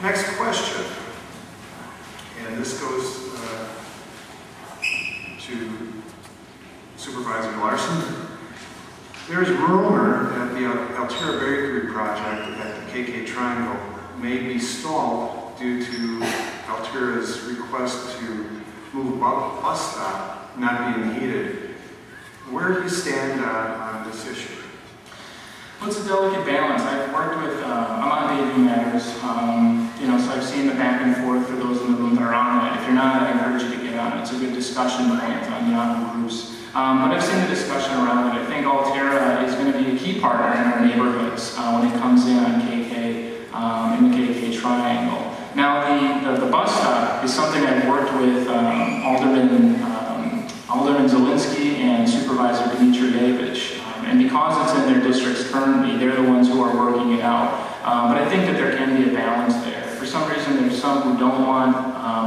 Next question, and this goes to Supervisor Larson. There's rumor that the Altera Bakery project at the KK Triangle may be stalled due to Altera's request to move bus stop not being heated. Where do you stand on this issue? Well, it's a delicate balance. I've worked with, I'm on Dating Matters, you know, so I've seen the back and forth for those in the room that are on it. If you're not, I encourage you to get on it. It's a good discussion point on Yahoo groups. But I've seen the discussion around it. I think Altera is going to be a key partner in our neighborhoods when it comes in on KK, in the KK Triangle. Now, the bus stop is something I've worked with Alderman Zielinski and Supervisor Dimitrievich. And because it's in their districts currently, they're the ones who are working it out. But I think that there can be a balance there. For some reason, there's some who don't want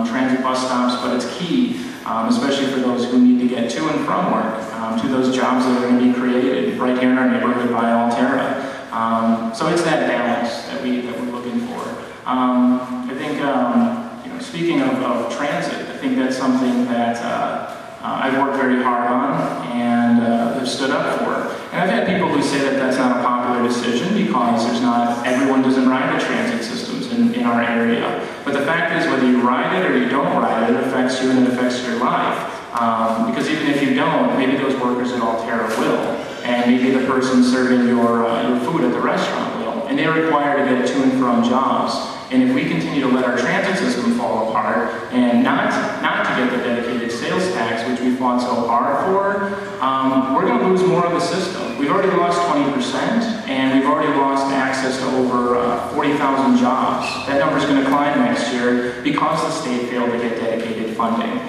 transit bus stops, but it's key, especially for those who need to get to and from work, to those jobs that are going to be created right here in our neighborhood by Altera. So it's that balance that we're looking for. I think, you know, speaking of transit, I think that's something that I've worked very hard on and have stood up for. And I've had people who say that that's not a popular decision because everyone doesn't ride the transit systems in our area. But the fact is, whether you ride it or you don't ride it, it affects you and it affects your life. Because even if you don't, maybe those workers at Altera will. And maybe the person serving your food at the restaurant will. And they're required to get to and from jobs. And if we continue to let our transit system fall apart and not to get the dedicated sales tax, which we fought so hard for, we're going to lose more of the system. We've already lost 20%, and we've already lost access to over 40,000 jobs. That number is going to climb next year because the state failed to get dedicated funding.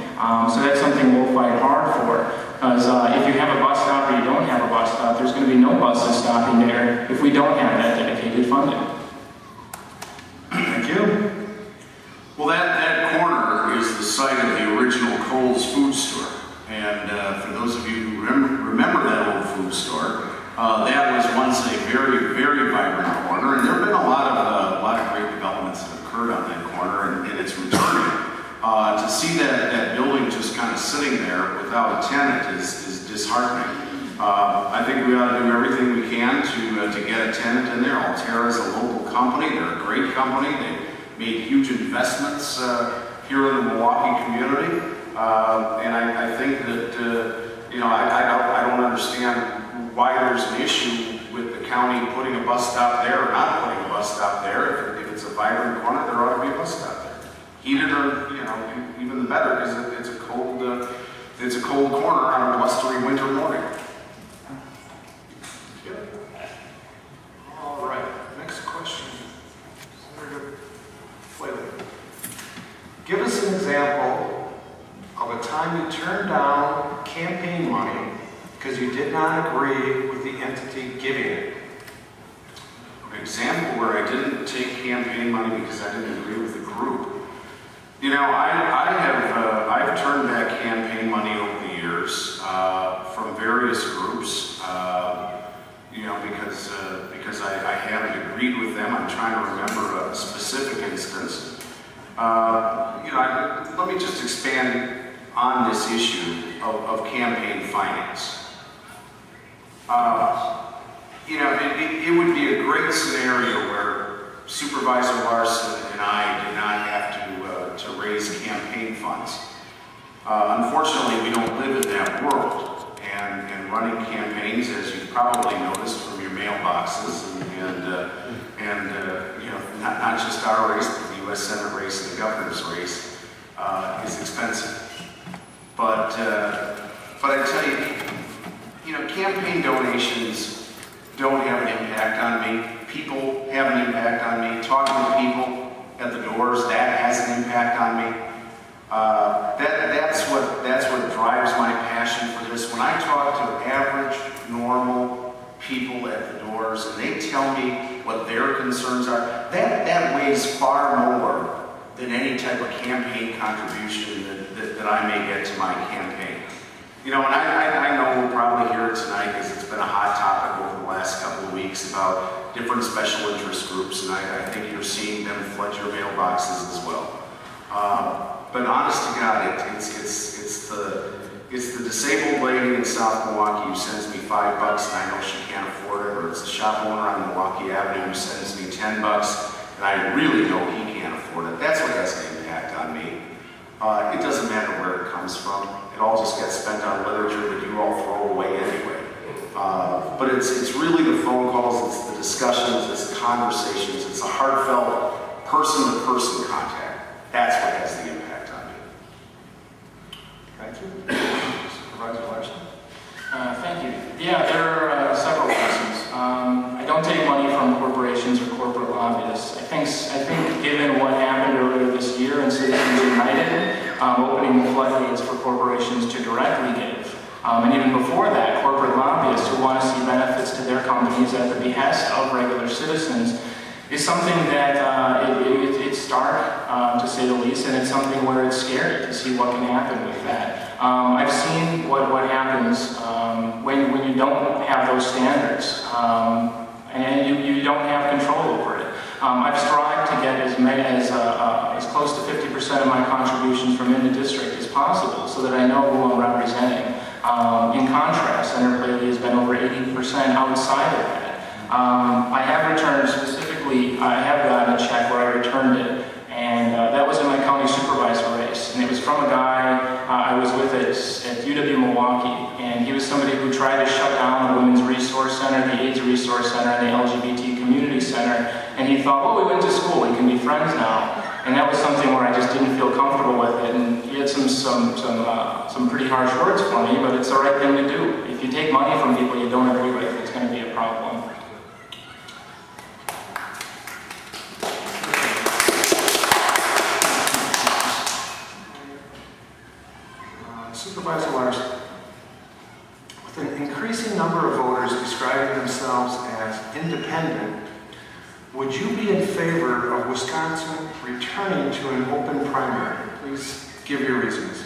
So that's something we'll fight hard for. Because if you have a bus stop or you don't have a bus stop, there's going to be no buses stopping there if we don't have that dedicated funding. Thank you. Well, that corner is the site of the original Kohl's food store. And for those of you who remember that old food store, that was once a very, very vibrant corner. And there have been a lot of great developments that have occurred on that corner, and it's returning. To see that building just kind of sitting there without a tenant is disheartening. I think we ought to do everything we can to get a tenant in there. Altera is a local company. They're a great company. They've made huge investments here in the Milwaukee community. And I think that, you know, I don't understand why there's an issue with the county putting a bus stop there or not putting a bus stop there. If it's a vibrant corner, there ought to be a bus stop there. Heated or, you know, even better because it's a cold corner on a blustery winter morning. All right, next question. Senator Plale. Give us an example of a time you turned down campaign money because you did not agree with the entity giving it. An example where I didn't take campaign money because I didn't agree with the group. You know, I've turned back campaign money over the years from various groups. You know, because I haven't agreed with them. I'm trying to remember a specific instance. You know, let me just expand on this issue of campaign finance. You know, it would be a great scenario where Supervisor Larson and I did not have to raise campaign funds. Unfortunately, we don't live in that world. And running campaigns, as you probably noticed from your mailboxes, and you know, not just our race, but the U.S. Senate race and the governor's race, is expensive. But I tell you know, campaign donations don't have an impact on me. People have an impact on me. Talking to people at the doors, that has an impact on me. That's what drives my passion for this. When I talk to average, normal people at the doors and they tell me what their concerns are, that weighs far more than any type of campaign contribution that I may get to my campaign. You know, and I know we'll probably hear it tonight because it's been a hot topic over the last couple of weeks about different special interest groups, and I think you're seeing them flood your mailboxes as well. But honest to God, it's the disabled lady in South Milwaukee who sends me $5 and I know she can't afford it, or it's the shop owner on Milwaukee Avenue who sends me $10 and I really know he can't afford it. That's what has an impact on me. It doesn't matter where it comes from. It all just gets spent on literature that you all throw away anyway. But it's really the phone calls, it's the discussions, it's the conversations, it's a heartfelt person-to-person contact. That's what has the impact on me. Thank you. Supervisor Larson. Thank you. Yeah, there are several reasons. I don't take money from corporations or corporate lobbyists. I think given what happened earlier this year in Citizens United, opening the floodgates for corporations to directly give, and even before that, corporate lobbyists who want to see benefits to their companies at the behest of regular citizens, is something that it's dark, to say the least, and it's something where it's scary to see what can happen with that. I've seen what happens when you don't have those standards, and you don't have control over it. I've strived to get as close to 50% of my contributions from in the district as possible, so that I know who I'm representing. In contrast, Senator Plale has been over 80% outside of that. I have returned specifically, I have gotten a check where I returned it, and that was in my county supervisor race, and it was from a guy I was with at UW-Milwaukee, and he was somebody who tried to shut down the Women's Resource Center, the AIDS Resource Center, and the LGBT Community Center, and he thought, well, we went to school, we can be friends now. And that was something where I just didn't feel comfortable with it, and he had some pretty harsh words for me, but it's the right thing to do. If you take money from people you don't agree with, it's going to be a problem. Supervisor Larson, with an increasing number of voters describing themselves as independent, would you be in favor of Wisconsin returning to an open primary? Please give your reasons.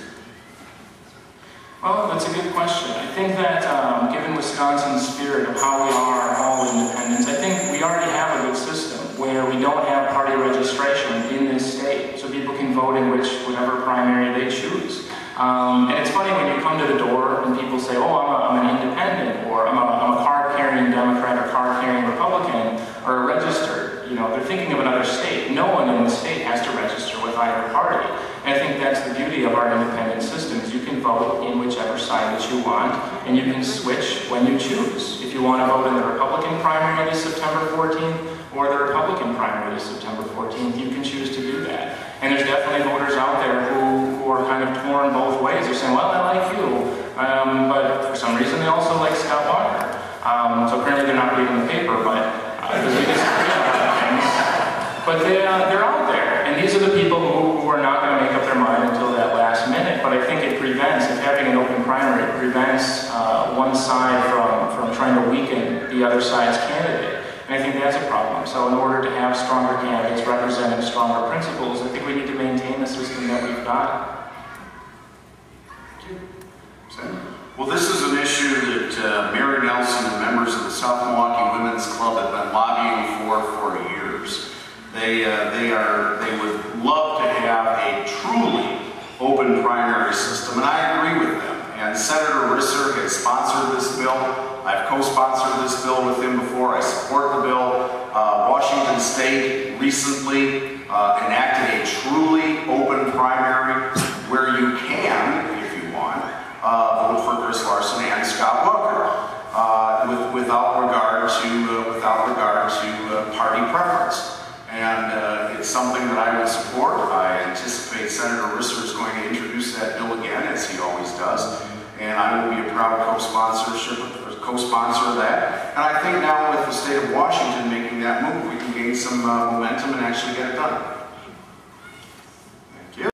Well, that's a good question. I think that given Wisconsin's spirit of how we are all independents, I think we already have a good system where we don't have party registration in this state, so people can vote in whatever primary they choose. And it's funny when you come to the door and people say, oh, I'm an independent, or I'm a card-carrying Democrat or card-carrying Republican, or a registered. You know, they're thinking of another state. No one in the state has to register with either party. And I think that's the beauty of our independent system, is you can vote in whichever side that you want, and you can switch when you choose. If you want to vote in the Republican primary this September 14th, or the Republican primary this September 14th, you can choose to do that. And there's definitely voters out there who are kind of torn both ways. They're saying, well, I like you, but for some reason they also like Scott Walker. So apparently they're not reading the paper, but because we disagree on a lot of things. But they're out there, and these are the people who are not going to make up their mind until that last minute. But I think it prevents, if having an open primary, it prevents one side from trying to weaken the other side's candidate. And I think that's a problem. So in order to have stronger candidates representing stronger principles, I think we need to maintain the system that we've got. Thank you. Senator? Well, this is an issue that Mary Nelson and members of the South Milwaukee Women's Club have been lobbying for years. They would love to have a truly open primary system, and I agree with them. And Senator Risser has sponsored this bill. I've co-sponsored this bill with him before. I support the bill. Washington State recently enacted a truly open primary where you can, if you want, vote for Plale-Larson and Scott Walker without regard to party preference. And it's something that I would support. I anticipate Senator Risser is going to introduce that bill again, as he always does. And I will be a proud co-sponsor of that. And I think now with the state of Washington making that move, we can gain some momentum and actually get it done.